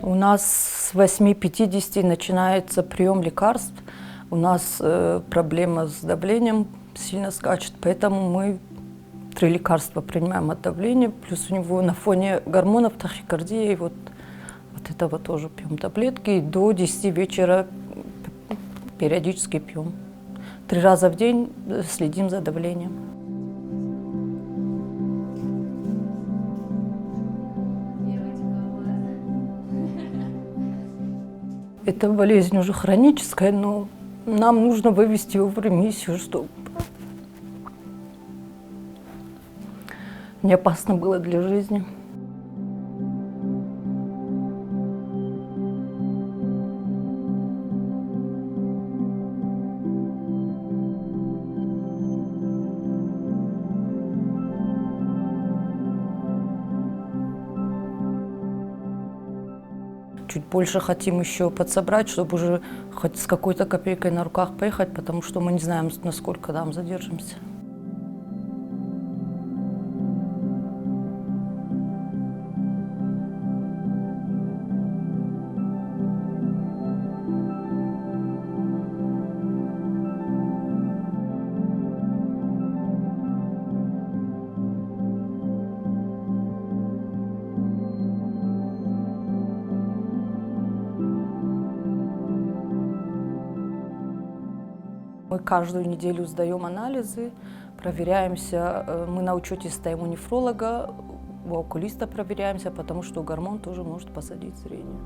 У нас с 8:50 начинается прием лекарств. У нас проблема с давлением сильно скачет, поэтому мы 3 лекарства принимаем от давления, плюс у него на фоне гормонов тахикардия, и вот этого тоже пьем таблетки, и до 10 вечера периодически пьем. 3 раза в день следим за давлением. Эта болезнь уже хроническая, но нам нужно вывести его в ремиссию, чтобы не опасно было для жизни. Чуть больше хотим еще подсобрать, чтобы уже хоть с какой-то копейкой на руках поехать, потому что мы не знаем, насколько там задержимся. Мы каждую неделю сдаем анализы, проверяемся. Мы на учете стоим у нефролога, у окулиста проверяемся, потому что гормон тоже может посадить зрение.